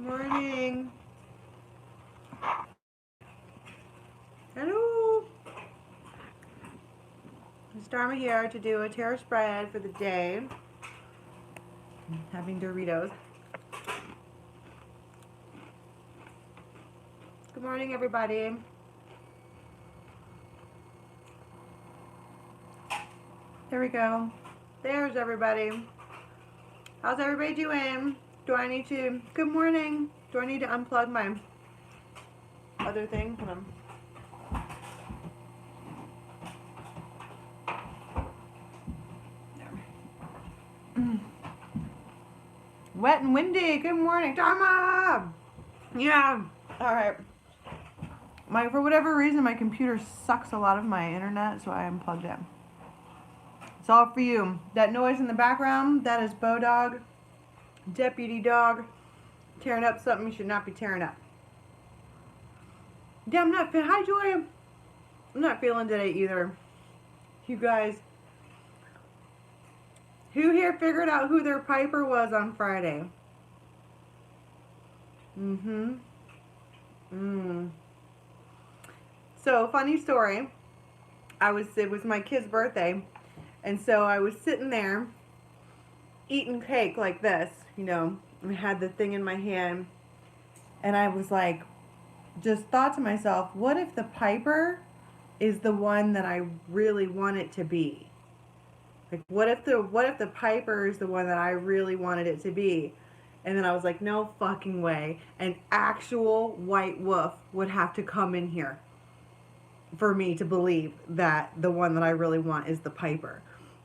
morning. Hello. It's Dharma here to do a tarot spread for the day. I'm having Doritos. Good morning, everybody. There we go. There's everybody. How's everybody doing? Do I need to... Good morning. Do I need to unplug my other thing? Hold on. Wet and windy. Good morning, Dharma. Yeah. All right. For whatever reason, my computer sucks a lot of my internet, so I unplugged it. It's all for you. That noise in the background, that is Bo Dog, Deputy Dog, tearing up something you should not be tearing up. Yeah, hi, Joy. I'm not feeling today either. You guys, who here figured out who their piper was on Friday? So, funny story. It was my kid's birthday, and so I was sitting there eating cake like this, you know. I had the thing in my hand, and I was like, just thought to myself, what if the piper is the one that I really want it to be? Like, what if the piper is the one that I really wanted it to be? And then I was like, no fucking way. An actual white wolf would have to come in here for me to believe that the one that I really want is the piper.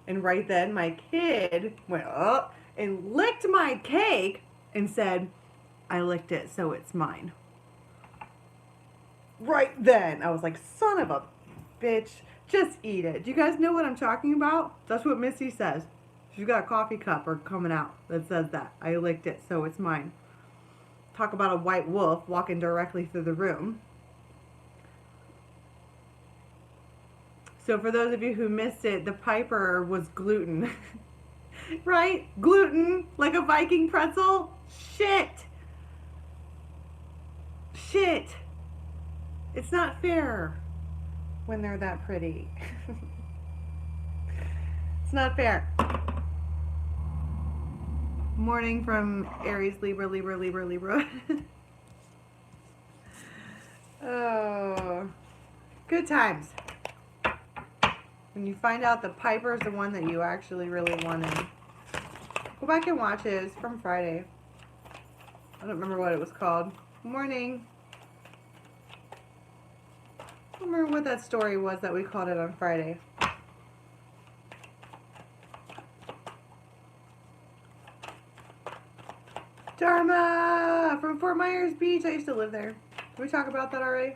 And right then, my kid went up and licked my cake and said, I licked it, so it's mine. Right then, I was like, son of a bitch, just eat it. Do you guys know what I'm talking about? That's what Missy says. She's got a coffee cup or coming out that says that. I licked it, so it's mine. Talk about a white wolf walking directly through the room. So for those of you who missed it, the piper was gluten. Right? Gluten, like a Viking pretzel? Shit. It's not fair when they're that pretty. It's not fair. Morning from Aries, Libra. Oh, good times. When you find out the piper is the one that you actually really wanted. Go back and watch it. It's from Friday. I don't remember what it was called. Morning. I don't remember what that story was that we called it on Friday. Dharma from Fort Myers Beach. I used to live there. Did we talk about that already?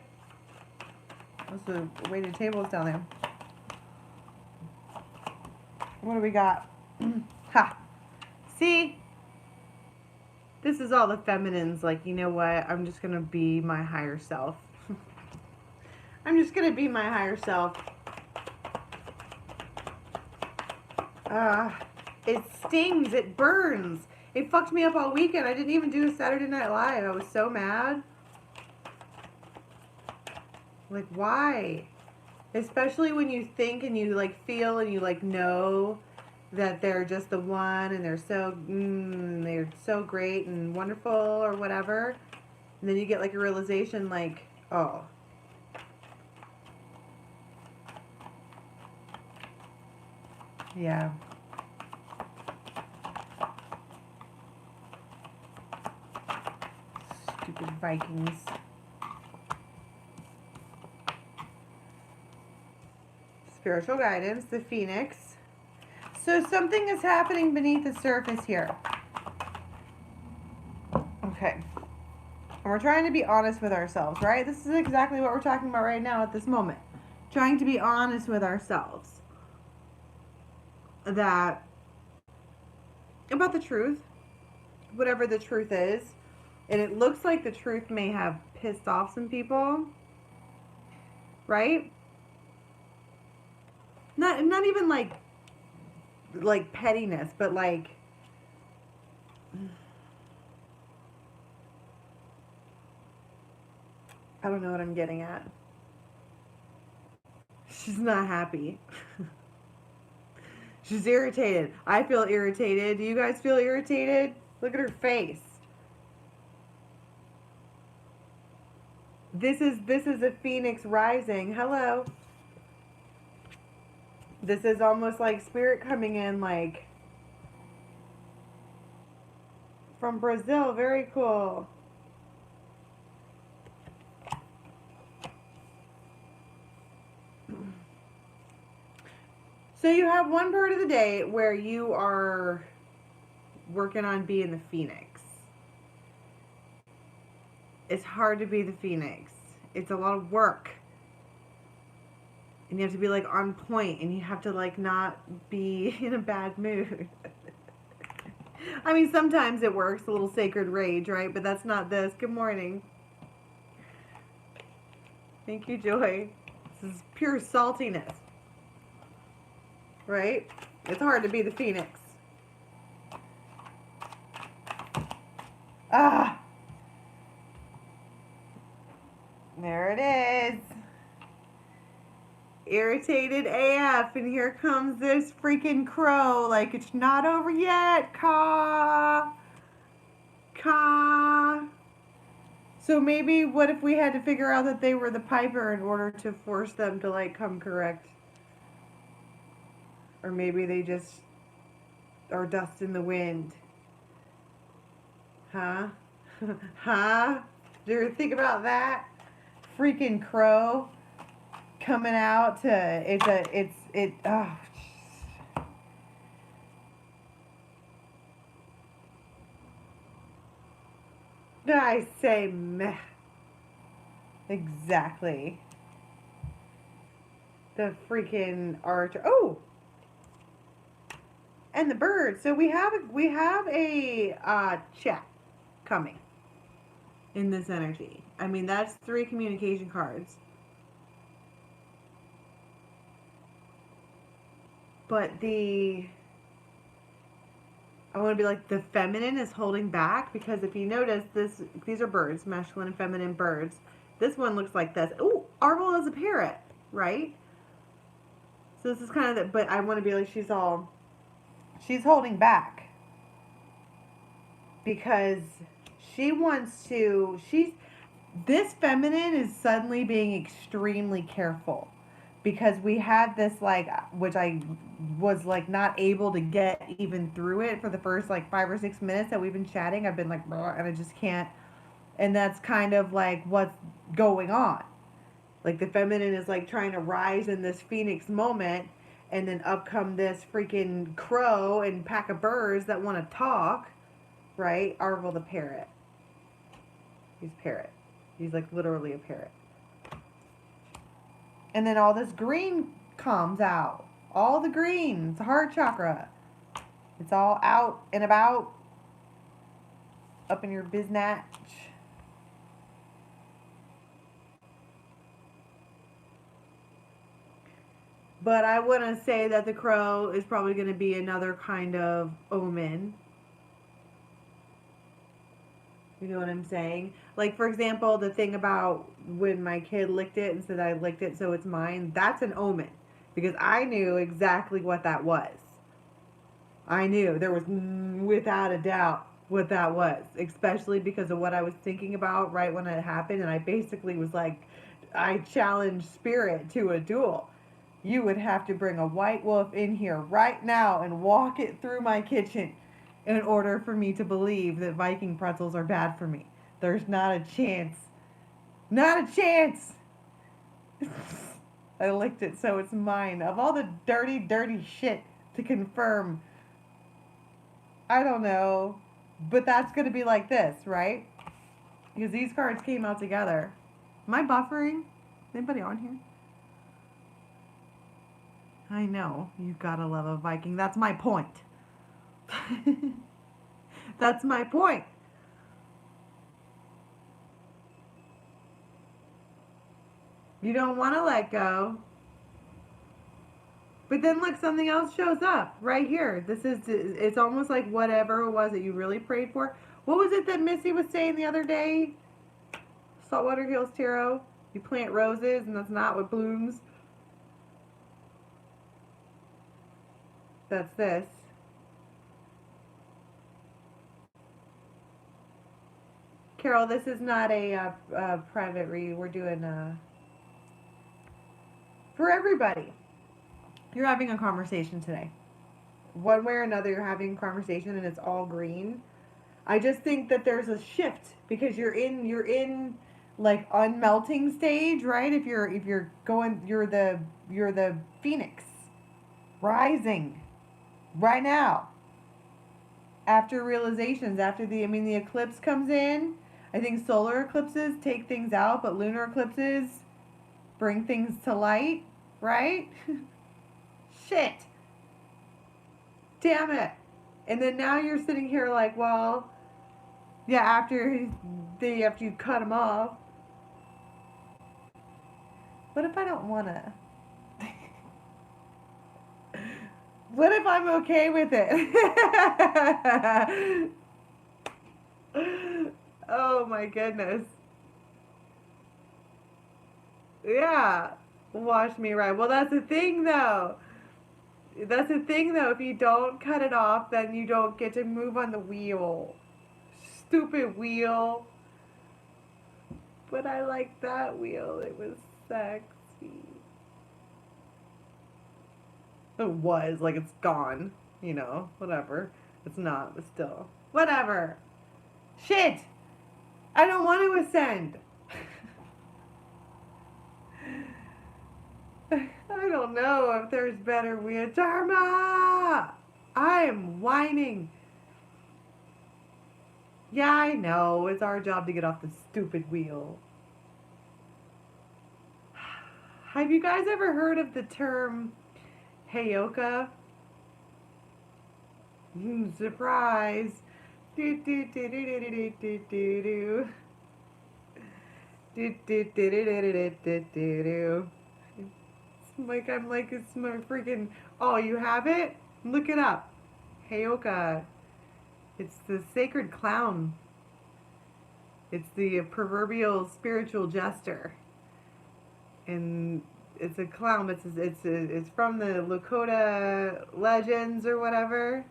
Those are the weighted tables down there. What do we got? Ha! See? This is all the feminines. Like, you know what? I'm just going to be my higher self. I'm just going to be my higher self. It stings. It burns. It fucked me up all weekend. I didn't even do a Saturday Night Live. I was so mad. Like, why? Especially when you think and you, like, feel and you, like, know that they're just the one and they're so great and wonderful or whatever. And then you get, like, a realization, like, oh. Yeah. Stupid Vikings. Spiritual guidance, the Phoenix. So something is happening beneath the surface here. Okay. And we're trying to be honest with ourselves, right? This is exactly what we're talking about right now at this moment. Trying to be honest with ourselves. About the truth. Whatever the truth is. And it looks like the truth may have pissed off some people. Right? Not even like pettiness, but like I don't know what I'm getting at. She's not happy. She's irritated. I feel irritated. Do you guys feel irritated? Look at her face. This is a phoenix rising. Hello. This is almost like spirit coming in, like from Brazil. Very cool. So you have one part of the day where you are working on being the phoenix. It's hard to be the phoenix. It's a lot of work. And you have to be like on point, and you have to like not be in a bad mood. I mean, sometimes it works, a little sacred rage, right? But that's not this. Good morning. Thank you, Joy. This is pure saltiness. Right? It's hard to be the phoenix. Ah! There it is. Irritated AF, and here comes this freaking crow, like it's not over yet. Caw. Caw. So maybe what if we had to figure out that they were the piper in order to force them to like come correct? Or maybe they just are dust in the wind. Huh? Huh? Did you ever think about that? Freaking crow coming out to, oh. I say meh. Exactly. The freaking archer. Oh! And the bird. So we have a chat coming in this energy. I mean, that's 3 communication cards. But I want to be like, the feminine is holding back, because if you notice, these are birds, masculine and feminine birds. This one looks like this. Ooh, Arvel is a parrot, right? So this is kind of the, but I want to be like, she's holding back because this feminine is suddenly being extremely careful, because we had this like, which I was like not able to get even through it for the first like 5 or 6 minutes that we've been chatting. I've been like, and I just can't. And that's kind of like what's going on. Like the feminine is like trying to rise in this phoenix moment, and then up come this freaking crow and pack of birds that want to talk, right? Arvel the parrot. He's a parrot. He's like literally a parrot. And then all this green comes out. All the green. It's a heart chakra. It's all out and about. Up in your biznatch. But I want to say that the crow is probably going to be another kind of omen. You know what I'm saying? Like, for example, the thing about when my kid licked it and said, I licked it so it's mine, that's an omen. Because I knew exactly what that was. I knew. There was without a doubt what that was. Especially because of what I was thinking about right when it happened. And I basically was like, I challenged spirit to a duel. You would have to bring a white wolf in here right now and walk it through my kitchen in order for me to believe that Viking pretzels are bad for me. There's not a chance. Not a chance! I licked it so it's mine. Of all the dirty, dirty shit to confirm, I don't know. But that's going to be like this, right? Because these cards came out together. Am I buffering? Anybody on here? I know. You gotta love a Viking. That's my point. That's my point. You don't want to let go. But then look, something else shows up right here. It's almost like whatever it was that you really prayed for. What was it that Missy was saying the other day? Saltwater Hills Tarot. You plant roses and that's not what blooms. That's this. Carol, this is not a private read. We're doing for everybody. You're having a conversation today. One way or another, you're having a conversation and it's all green. I just think that there's a shift because you're in like unmelting stage, right? If you're going, you're the phoenix rising right now. After realizations, after the eclipse comes in. I think solar eclipses take things out, but lunar eclipses bring things to light, right? Shit. Damn it. And then now you're sitting here like, well, yeah, after you cut him off. What if I don't want to? What if I'm okay with it? Oh my goodness. Yeah. Wash me right. Well, that's the thing though. That's the thing though. If you don't cut it off, then you don't get to move on the wheel. Stupid wheel. But I like that wheel. It was sexy. It was. Like it's gone. You know, whatever. It's not, but still. Whatever. Shit. I don't want to ascend. I don't know if there's better wheel. Dharma! I am whining. Yeah, I know. It's our job to get off the stupid wheel. Have you guys ever heard of the term heyoka? Surprise. Do do do do do do do do do. Do do do do do do do do do. It's my freaking. Oh, you have it? Look it up. Heyoka. It's the sacred clown. It's the proverbial spiritual jester, and it's a clown. It's from the Lakota legends or whatever.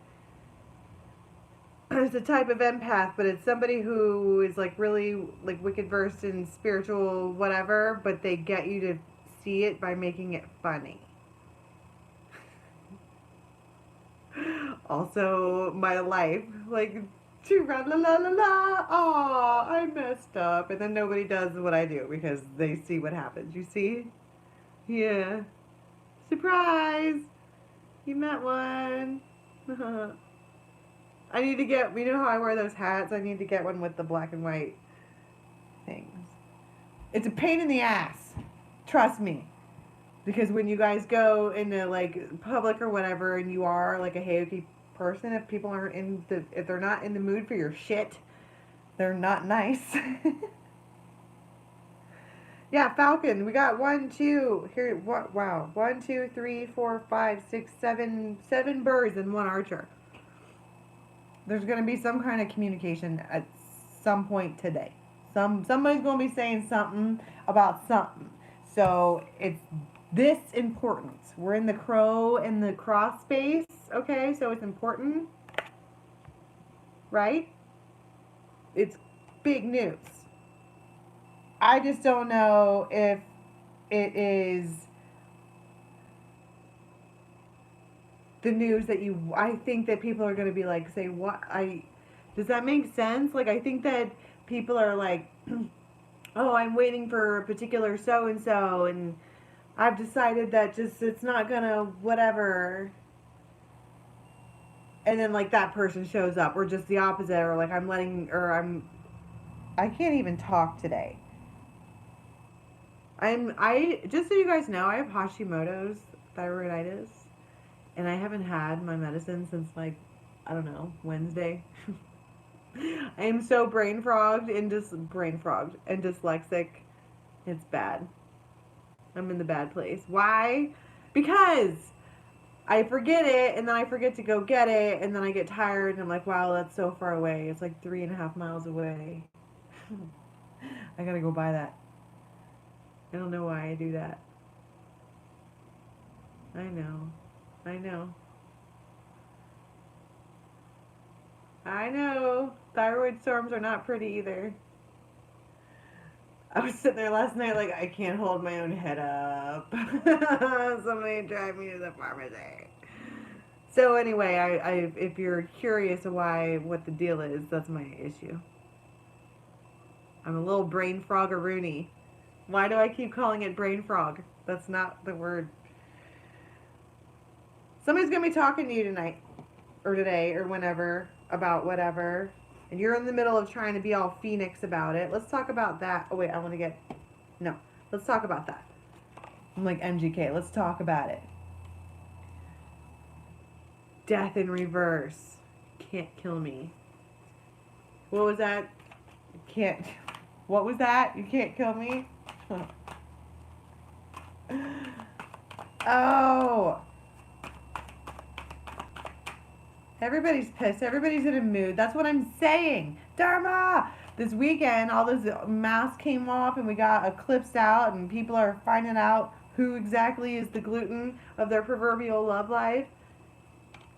It's a type of empath, but it's somebody who is like really like wicked versed in spiritual whatever, but they get you to see it by making it funny. Also, my life, like, la la la la, aw, I messed up, and then nobody does what I do because they see what happens. You see? Yeah. Surprise! You met one. I need to get, you know how I wear those hats? I need to get one with the black and white things. It's a pain in the ass. Trust me. Because when you guys go into, like, public or whatever, and you are, like, a heyoki person, if people aren't if they're not in the mood for your shit, they're not nice. Yeah, Falcon. We got 1, 2, here, wow. 1, 2, 3, 4, 5, 6, 7 birds and 1 archer. There's going to be some kind of communication at some point today. Somebody's going to be saying something about something. So it's this important. We're in the crow and the cross space, okay? So it's important, right? It's big news. I just don't know if it is the news that I think that people are going to be like, say, what? Does that make sense? Like, I think that people are like, oh, I'm waiting for a particular so-and-so, and I've decided that just, it's not going to whatever. And then, like, that person shows up, or just the opposite, or like, I can't even talk today. Just so you guys know, I have Hashimoto's thyroiditis. And I haven't had my medicine since, like, I don't know, Wednesday. I am so brain frogged and dyslexic. It's bad. I'm in the bad place. Why? Because I forget it, and then I forget to go get it, and then I get tired, and I'm like, wow, that's so far away. It's like 3.5 miles away. I gotta go buy that. I don't know why I do that. I know. I know. I know. Thyroid storms are not pretty either. I was sitting there last night like, I can't hold my own head up. Somebody drive me to the pharmacy. So anyway, I if you're curious what the deal is, that's my issue. I'm a little brain frog-a-rooney. Why do I keep calling it brain frog? That's not the word. Somebody's going to be talking to you tonight, or today, or whenever, about whatever, and you're in the middle of trying to be all phoenix about it. Let's talk about that. Oh, wait, I want to get... No, let's talk about that. I'm like MGK. Let's talk about it. Death in reverse. Can't kill me. What was that? Can't... What was that? You can't kill me? Oh... Everybody's pissed. Everybody's in a mood. That's what I'm saying. Dharma! This weekend, all those masks came off and we got eclipsed out and people are finding out who exactly is the gluten of their proverbial love life.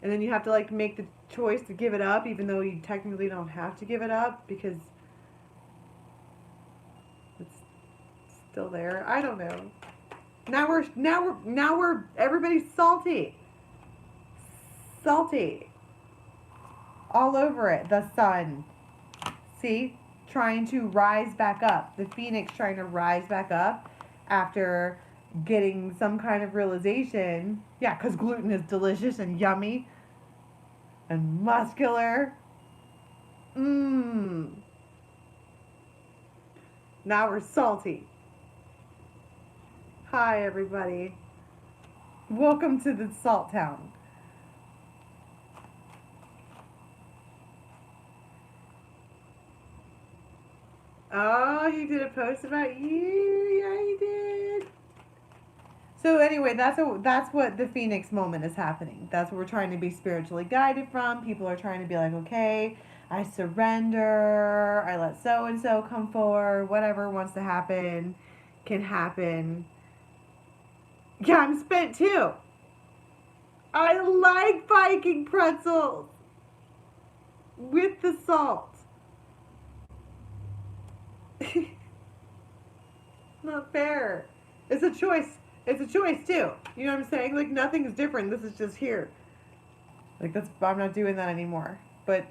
And then you have to like make the choice to give it up even though you technically don't have to give it up because it's still there. I don't know. Now we're everybody's salty. Salty. All over it, the sun. See? Trying to rise back up. The phoenix trying to rise back up after getting some kind of realization. Yeah, because gluten is delicious and yummy and muscular. Now we're salty. Hi, everybody. Welcome to the Salt Town. Oh, he did a post about you. Yeah, he did. So anyway, that's what the Phoenix moment is happening. That's what we're trying to be spiritually guided from. People are trying to be like, okay, I surrender. I let so-and-so come forward. Whatever wants to happen can happen. Yeah, I'm spent too. I like Viking pretzels with the salt. Not fair. It's a choice. It's a choice too. You know what I'm saying? Like nothing's different. This is just here. Like I'm not doing that anymore. But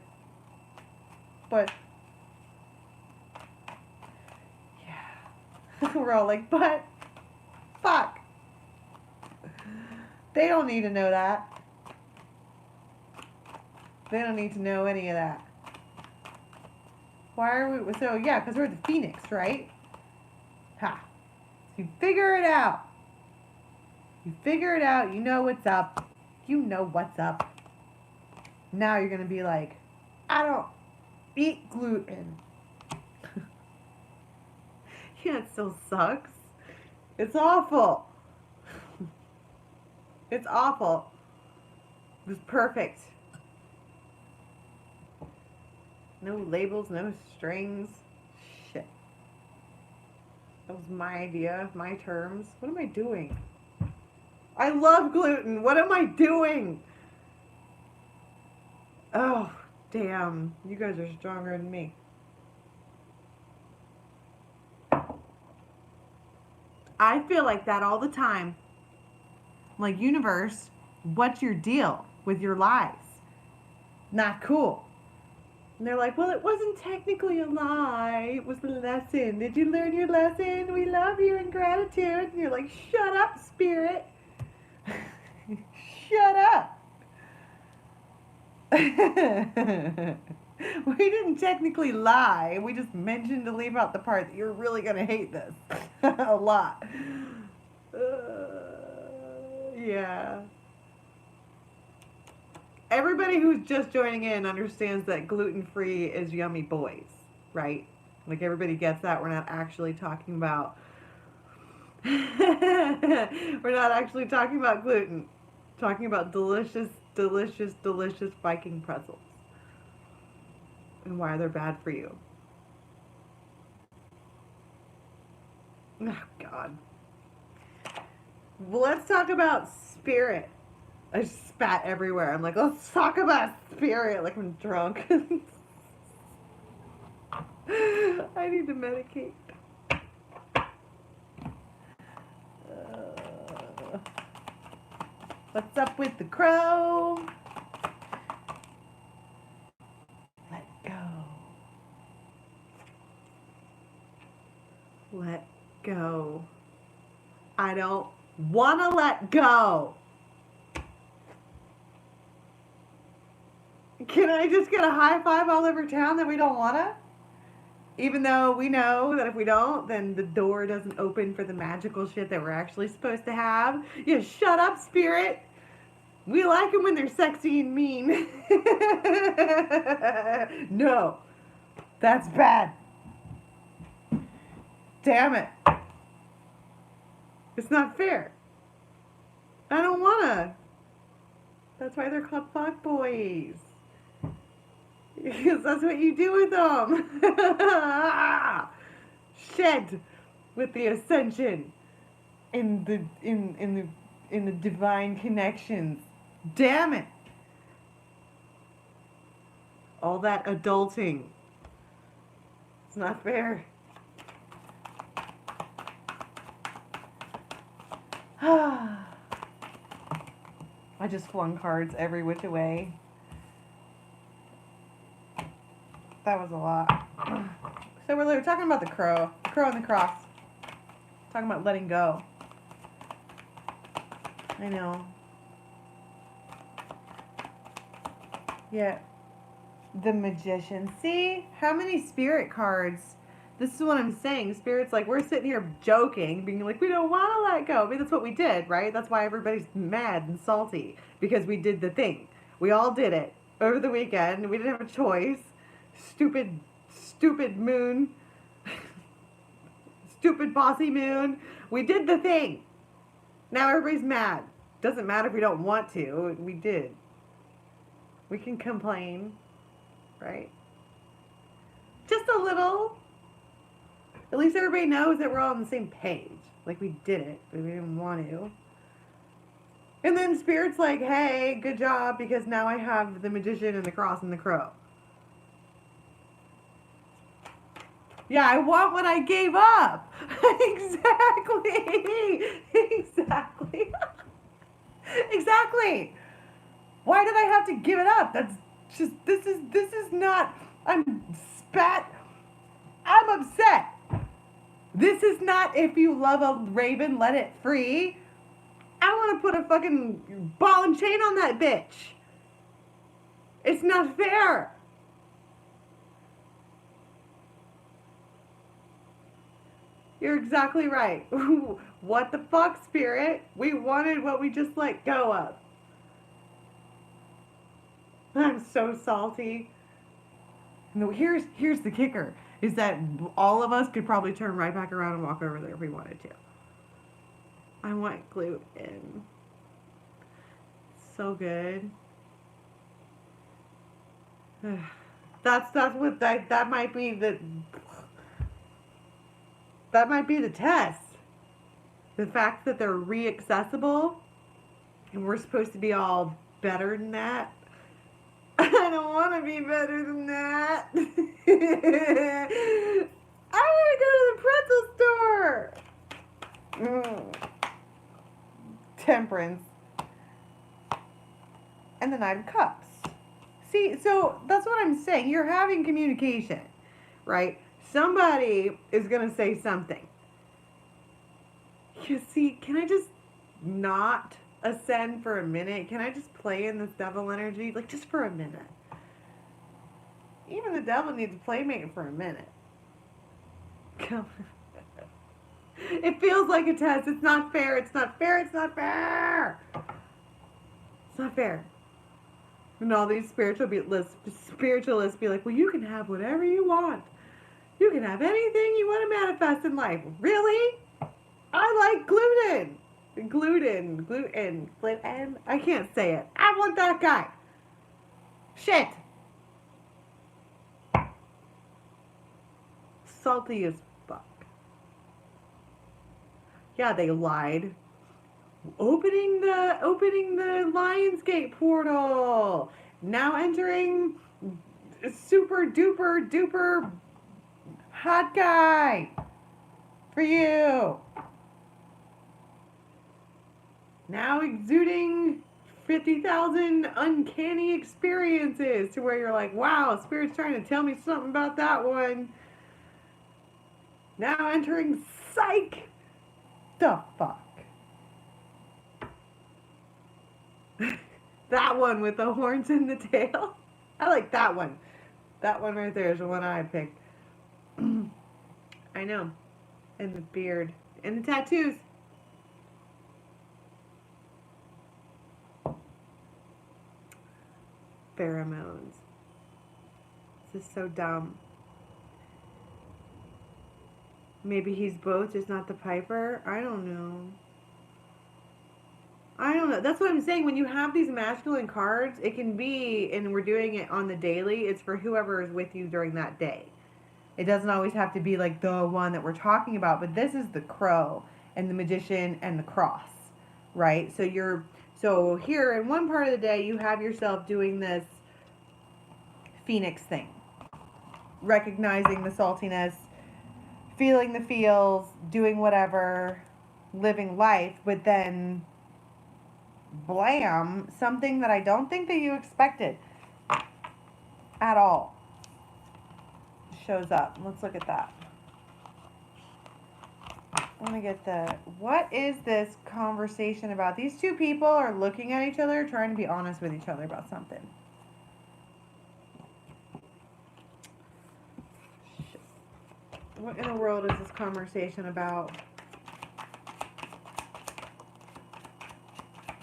yeah. We're all like, but fuck. They don't need to know that. They don't need to know any of that. Why are we so yeah, because we're the Phoenix, right? Ha. You figure it out. You figure it out. You know what's up. You know what's up. Now you're going to be like, I don't eat gluten. Yeah, it still sucks. It's awful. It's awful. It was perfect. No labels, no strings. Shit. That was my idea, my terms. What am I doing? I love gluten. What am I doing? Oh, damn. You guys are stronger than me. I feel like that all the time. Like, universe, what's your deal with your lies? Not cool. And they're like, well, it wasn't technically a lie. It was a lesson. Did you learn your lesson? We love you and gratitude. And you're like, shut up, spirit. Shut up. We didn't technically lie. We just mentioned to leave out the part that you're really going to hate this a lot. Yeah. Everybody who's just joining in understands that gluten-free is yummy boys, right? Like everybody gets that. We're not actually talking about we're not actually talking about gluten. Talking about delicious, delicious, delicious Viking pretzels. And why they're bad for you. Oh, God. Well, let's talk about spirit. I just spat everywhere. I'm like, let's talk about spirit. Like I'm drunk. I need to medicate. What's up with the crow? Let go. Let go. I don't want to let go. Can I just get a high five all over town that we don't want to? Even though we know that if we don't, then the door doesn't open for the magical shit that we're actually supposed to have. You shut up, spirit. We like them when they're sexy and mean. No, that's bad. Damn it. It's not fair. I don't wanna. That's why they're called fuckboys. Because that's what you do with them. Shed with the ascension in the divine connections. Damn it. All that adulting. It's not fair. I just flung cards every which way. That was a lot. So we're talking about the crow and the cross. Talking about letting go. I know. Yeah. The Magician. See? How many spirit cards? This is what I'm saying. Spirit's like, we're sitting here joking, being like, we don't want to let go. I mean, that's what we did, right? That's why everybody's mad and salty. Because we did the thing. We all did it. Over the weekend. We didn't have a choice. Stupid moon. Stupid bossy moon. We did the thing. Now everybody's mad. Doesn't matter if we don't want to. We did. We can complain. Right? Just a little. At least everybody knows that we're all on the same page. Like we did it, but we didn't want to. And then Spirit's like, hey, good job, because now I have the Magician and the cross and the crow. Yeah, I want what I gave up. Exactly. Exactly. Why did I have to give it up? That's just, this is not, I'm upset. This is not if you love a raven, let it free. I want to put a fucking ball and chain on that bitch. It's not fair. You're exactly right. What the fuck, Spirit? We wanted what we just let go of. I'm so salty. No, here's the kicker, is that all of us could probably turn right back around and walk over there if we wanted to. I want gluten. So good. That might be the test. The fact that they're re-accessible and we're supposed to be all better than that. I don't want to be better than that. I want to go to the pretzel store. Temperance. And the Knight of Cups. See, so that's what I'm saying. You're having communication, right? Somebody is going to say something. You see, can I just not ascend for a minute? Can I just play in this devil energy? Like, just for a minute. Even the devil needs a playmate for a minute. Come on. It feels like a test. It's not fair. It's not fair. It's not fair. It's not fair. And all these spiritualists be like, well, you can have whatever you want. You can have anything you want to manifest in life. Really? I like gluten. Gluten. I can't say it. I want that guy. Shit. Salty as fuck. Yeah, they lied. Opening the Lionsgate portal. Now entering super duper duper hot guy for you. Now exuding 50,000 uncanny experiences to where you're like, wow, Spirit's trying to tell me something about that one. Now entering psych. The fuck. That one with the horns and the tail. I like that one. That one right there is the one I picked. I know. And the beard. And the tattoos. Pheromones. This is so dumb. Maybe he's both, just not the piper. I don't know. That's what I'm saying. When you have these masculine cards, it can be, and we're doing it on the daily, it's for whoever is with you during that day. It doesn't always have to be like the one that we're talking about, but this is the crow and the magician and the cross, right? So here in one part of the day, you have yourself doing this phoenix thing, recognizing the saltiness, feeling the feels, doing whatever, living life, but then blam, something that I don't think that you expected at all shows up. Let's look at that. Let me get what is this conversation about? These two people are looking at each other, trying to be honest with each other about something. What in the world is this conversation about?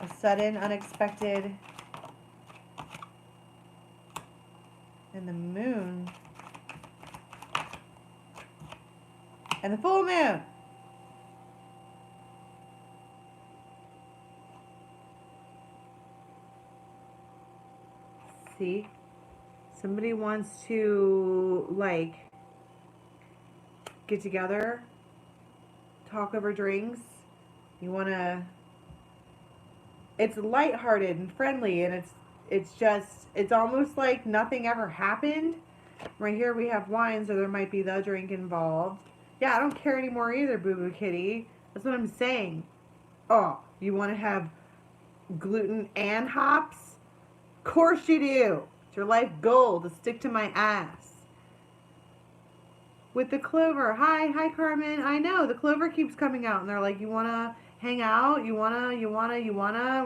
A sudden, unexpected, and the moon, and the full moon. See, somebody wants to like get together, talk over drinks. You want to, it's lighthearted and friendly, and it's almost like nothing ever happened. Right here we have wine, so there might be the drink involved. Yeah, I don't care anymore either, boo-boo kitty. That's what I'm saying. Oh, you want to have gluten and hops? Of course you do. It's your life goal to stick to my ass. With the clover. Hi Carmen. I know, the clover keeps coming out, and they're like, you want to hang out? You wanna?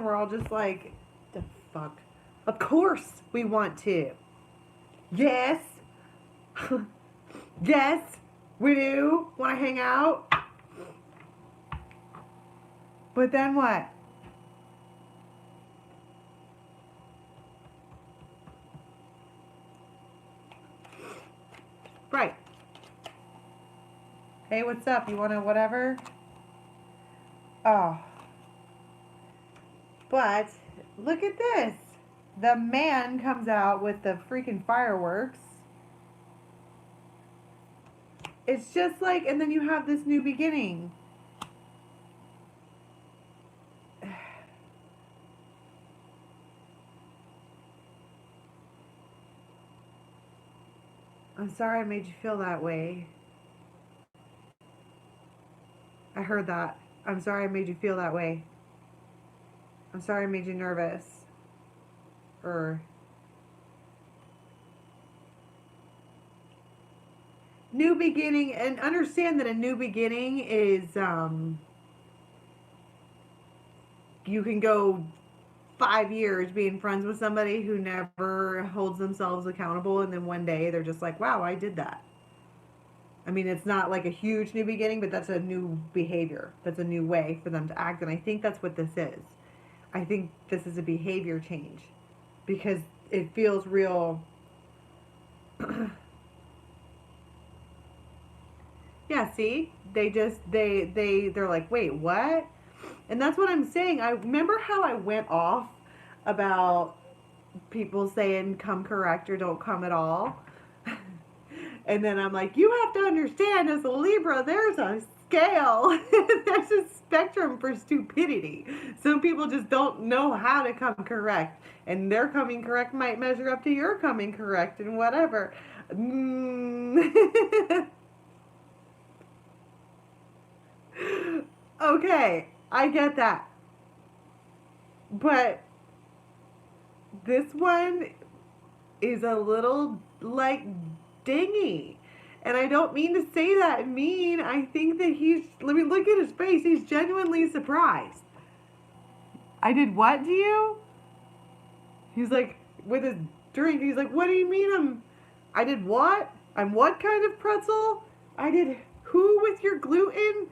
We're all just like, the fuck? Of course we want to. Yes. Yes, we do want to hang out. But then what? Right. Hey, what's up? You want to whatever? Oh. But look at this. The man comes out with the freaking fireworks. It's just like, and then you have this new beginning. I'm sorry I made you feel that way. I heard that. I'm sorry I made you feel that way. I'm sorry I made you nervous. New beginning, and understand that a new beginning is, you can go 5 years being friends with somebody who never holds themselves accountable, and then one day they're just like, wow, I did that. I mean, it's not like a huge new beginning, but that's a new behavior. That's a new way for them to act, and I think that's what this is. I think this is a behavior change, because it feels real. Yeah, see? They're like, wait, what? And that's what I'm saying. I remember how I went off about people saying come correct or don't come at all. And then I'm like, you have to understand, as a Libra, there's a scale. There's a spectrum for stupidity. Some people just don't know how to come correct, and their coming correct might measure up to your coming correct and whatever. Okay, I get that. But this one is a little, like, dingy. And I don't mean to say that mean. I think that let me look at his face. He's genuinely surprised. I did what to you? He's like, with his drink, he's like, what do you mean I did what? I'm what kind of pretzel? I did who with your gluten?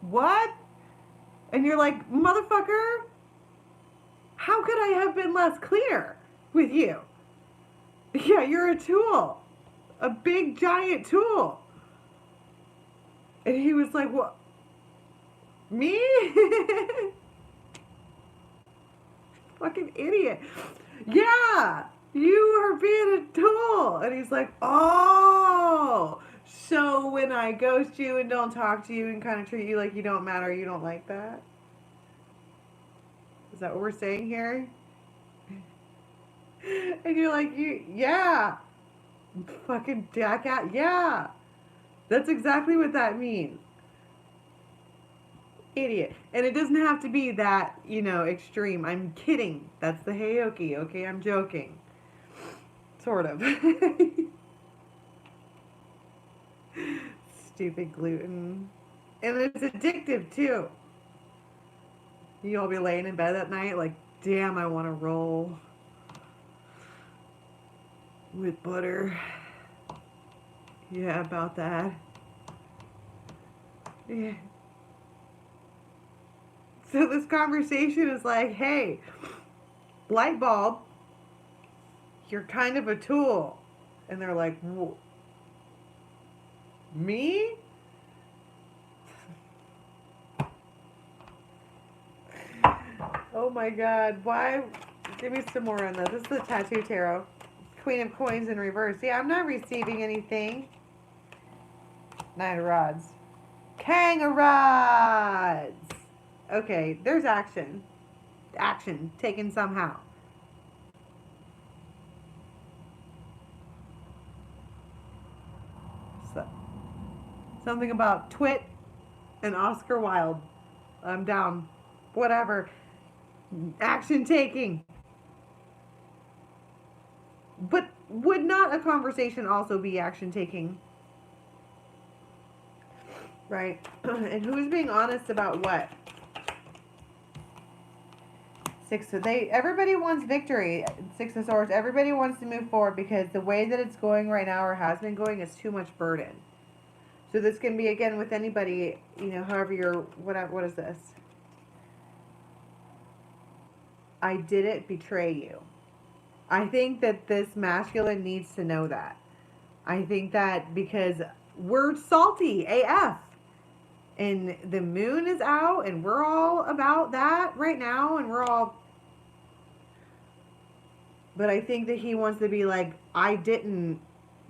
What? And you're like, motherfucker, how could I have been less clear with you? Yeah, you're a tool. A big, giant tool. And he was like, what? Me? Fucking idiot. Yeah, you are being a tool. And he's like, oh, so when I ghost you and don't talk to you and kind of treat you like you don't matter, you don't like that? Is that what we're saying here? And you're like, yeah. Fucking jackass. Yeah. That's exactly what that means. Idiot. And it doesn't have to be that, extreme. I'm kidding. That's the heyoki. Okay, I'm joking. Sort of. Stupid gluten. And it's addictive too. You'll be laying in bed at night like, damn, I want to roll with butter. Yeah, about that. Yeah. So this conversation is like, hey, light bulb, you're kind of a tool. And they're like, me? Oh my God, why? Give me some more on that. This is the Tattoo Tarot. Queen of Coins in reverse. Yeah, I'm not receiving anything. Nine of Rods. King of Rods. Okay, there's action. Action taken somehow. So, something about Twit and Oscar Wilde. I'm down. Whatever. Action taking. But would not a conversation also be action taking? Right? And who's being honest about what? Everybody wants victory. Six of Swords. Everybody wants to move forward because the way that it's going right now or has been going is too much burden. So this can be, again, with anybody, however you're, what is this? I didn't betray you. I think that this masculine needs to know that. I think that because we're salty AF. And the moon is out and we're all about that right now. And we're all... But I think that he wants to be like, I didn't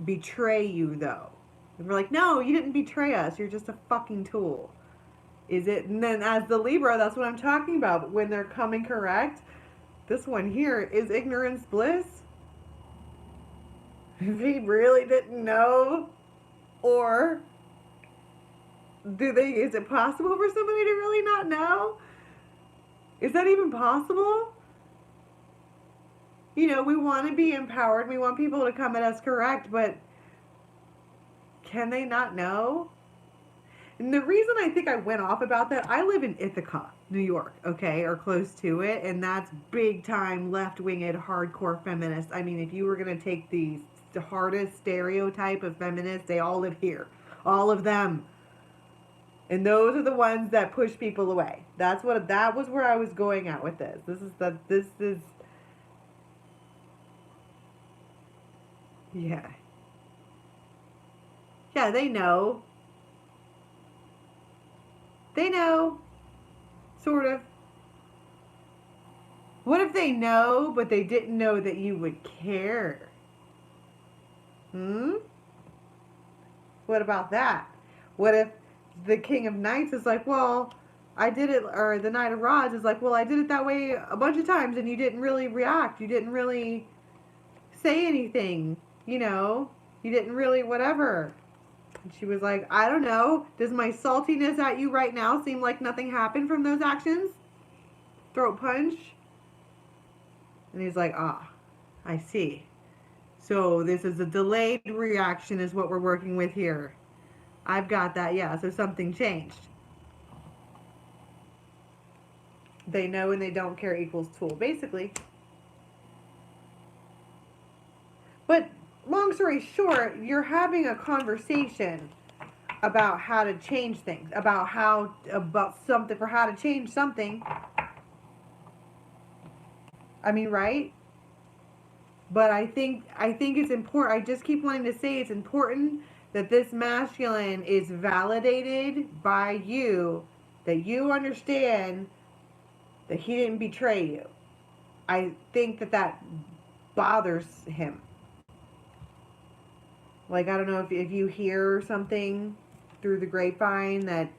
betray you though. And we're like, no, you didn't betray us. You're just a fucking tool. Is it? And then as the Libra, that's what I'm talking about. But when they're coming correct... This one here is ignorance bliss. If he really didn't know, or is it possible for somebody to really not know? Is that even possible? We want to be empowered. We want people to come at us correct, but can they not know? And the reason I think I went off about that, I live in Ithaca, New York, okay, or close to it, and that's big time left-winged hardcore feminists. I mean, if you were going to take the hardest stereotype of feminists, they all live here. All of them. And those are the ones that push people away. That was where I was going at with this. Yeah. Yeah, they know. They know. Sort of. What if they know, but they didn't know that you would care? What about that? What if the King of Knights is like, well, I did it, or the Knight of Rods is like, well, I did it that way a bunch of times and you didn't really react. You didn't really say anything, you know? You didn't really whatever. And she was like, I don't know. Does my saltiness at you right now seem like nothing happened from those actions? Throat punch. And he's like, ah, I see. So this is a delayed reaction is what we're working with here. I've got that, yeah. So something changed. They know and they don't care equals tool, basically. But long story short, you're having a conversation about how to change things, about something, for how to change something. I mean, right? But I think it's important. I just keep wanting to say it's important that this masculine is validated by you, that you understand that he didn't betray you. I think that bothers him. Like, I don't know if you hear something through the grapevine that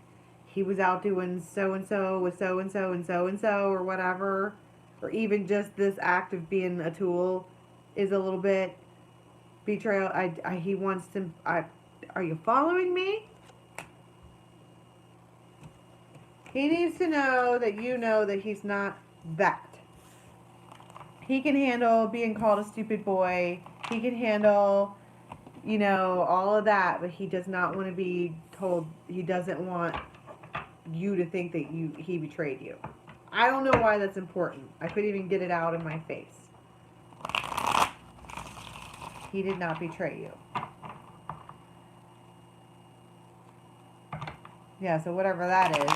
he was out doing so-and-so with so-and-so and so-and-so or whatever, or even just this act of being a tool is a little bit betrayal. He wants to, are you following me? He needs to know that you know that he's not that. He can handle being called a stupid boy. He can handle, you know, all of that, but he does not want to be told, he doesn't want you to think that he betrayed you. I don't know why that's important. I couldn't even get it out in my face. He did not betray you. Yeah, so whatever that is.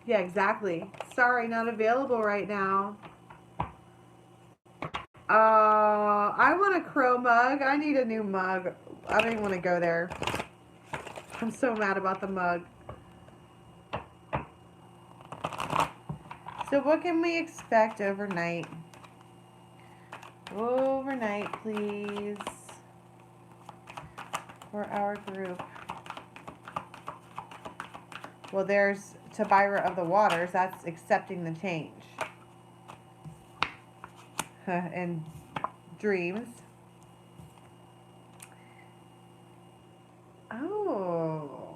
Yeah, exactly. Sorry, not available right now. I want a crow mug. I need a new mug. I don't even want to go there. I'm so mad about the mug. So what can we expect overnight? Overnight, please. For our group. Well, there's Tabira of the Waters. That's accepting the change. And dreams. Oh.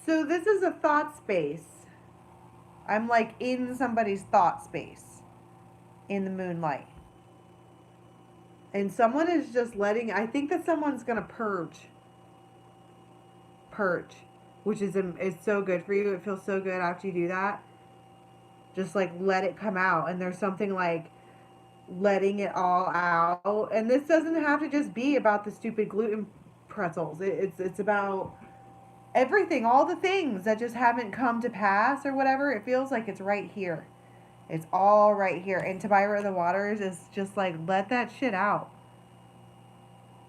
So this is a thought space. I'm like in somebody's thought space in the moonlight. And someone is just letting, I think that someone's going to purge, which is so good for you. It feels so good after you do that. Just like let it come out. And there's something like letting it all out. And this doesn't have to just be about the stupid gluten pretzels. It's about everything, all the things that just haven't come to pass or whatever. It feels like it's right here. It's all right here. And Tabira of the Waters is just like, let that shit out.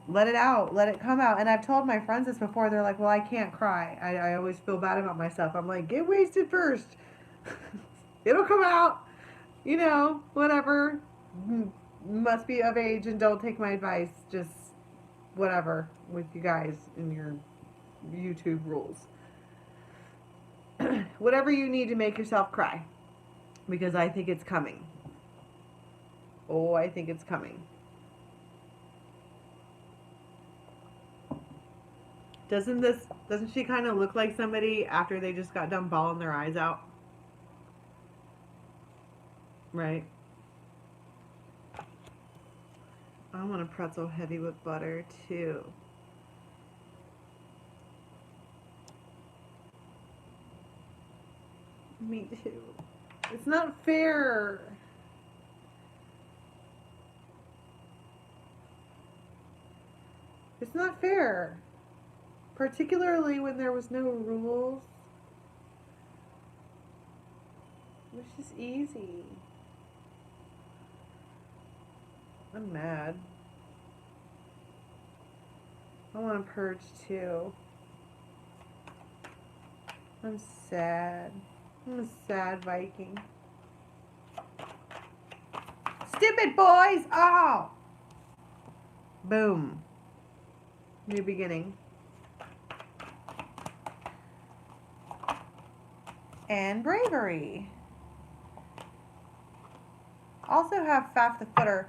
Let it out. Let it come out. And I've told my friends this before. They're like, well, I can't cry. I always feel bad about myself. I'm like, get wasted first. It'll come out. You know, whatever. Must be of age and don't take my advice. Just whatever with you guys and your YouTube rules. Whatever you need to make yourself cry. Because I think it's coming. Oh, I think it's coming. Doesn't she kind of look like somebody after they just got done bawling their eyes out? Right? I want a pretzel heavy with butter too. Me too. It's not fair. It's not fair. Particularly when there was no rules. It was just easy. I'm mad. I want to purge too. I'm sad. I'm a sad Viking. stupid boys. Oh. Boom. New beginning. And bravery. Also have Faf the Footer.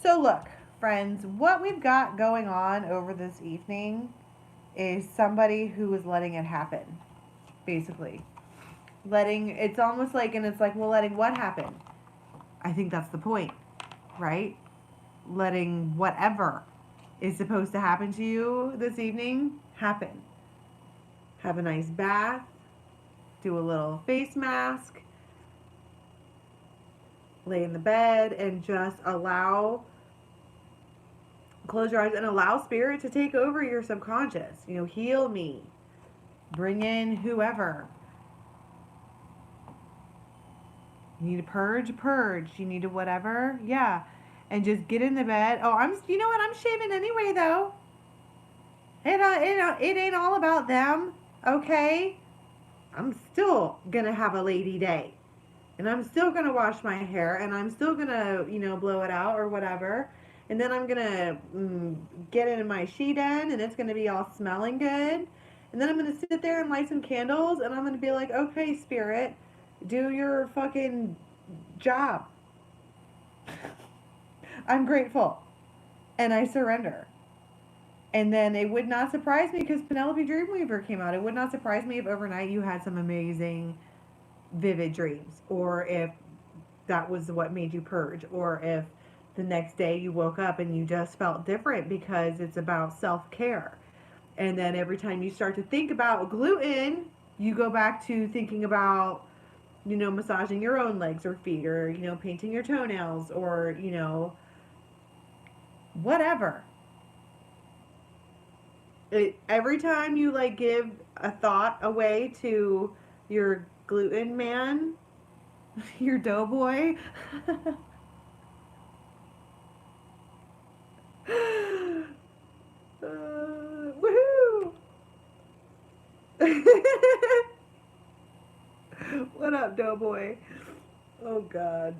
So look, friends, what we've got going on over this evening is somebody who is letting it happen, basically. It's almost like, and it's like, well, letting what happen? I think that's the point, right? Letting whatever is supposed to happen to you this evening happen. Have a nice bath, do a little face mask, lay in the bed, and just close your eyes and allow spirit to take over your subconscious. You know, heal me. Bring in whoever. You need to purge. You need to whatever. Yeah. And just get in the bed. Oh, you know what? I'm shaving anyway, though. It ain't all about them. Okay? I'm still gonna have a lady day. And I'm still gonna wash my hair. And I'm still gonna, blow it out or whatever. And then I'm gonna get in my sheet in, and it's gonna be all smelling good. And then I'm gonna sit there and light some candles, and I'm gonna be like, okay, spirit, do your fucking job. I'm grateful. And I surrender. And then it would not surprise me, because Penelope Dreamweaver came out. It would not surprise me if overnight you had some amazing, vivid dreams. Or if that was what made you purge. Or if the next day you woke up and you just felt different, because it's about self-care. And then every time you start to think about gluten, you go back to thinking about, massaging your own legs or feet, or, painting your toenails, or, whatever. Every time you give a thought away to your gluten man, your doughboy, woohoo! What up, doughboy? Oh God!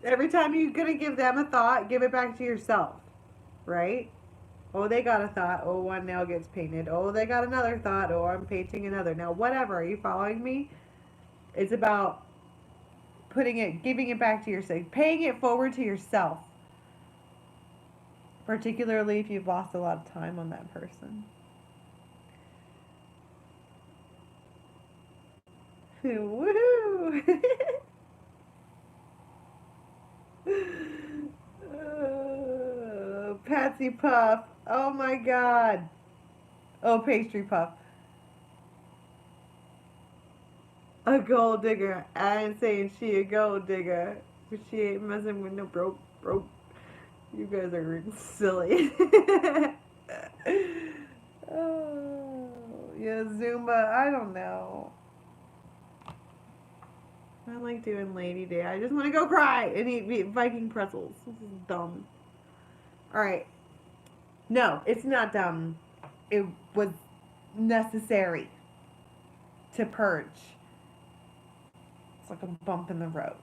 Every time you're gonna give them a thought, give it back to yourself, right? Oh, they got a thought. Oh, one nail gets painted. Oh, they got another thought. Oh, I'm painting another. Now, whatever. Are you following me? It's about giving it back to yourself, paying it forward to yourself. Particularly if you've lost a lot of time on that person. Woohoo! Patsy Puff. Oh my God. Oh, Pastry Puff. A gold digger. I ain't saying she a gold digger. But she ain't messing with no broke. You guys are silly. Oh, yeah, Zumba. I don't know. I like doing Lady Day. I just want to go cry and eat Viking pretzels. This is dumb. Alright. No, it's not dumb. It was necessary to purge. It's like a bump in the road.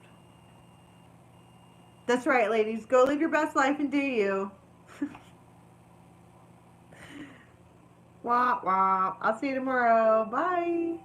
That's right, ladies. Go live your best life and do you. Wah, wah. I'll see you tomorrow. Bye.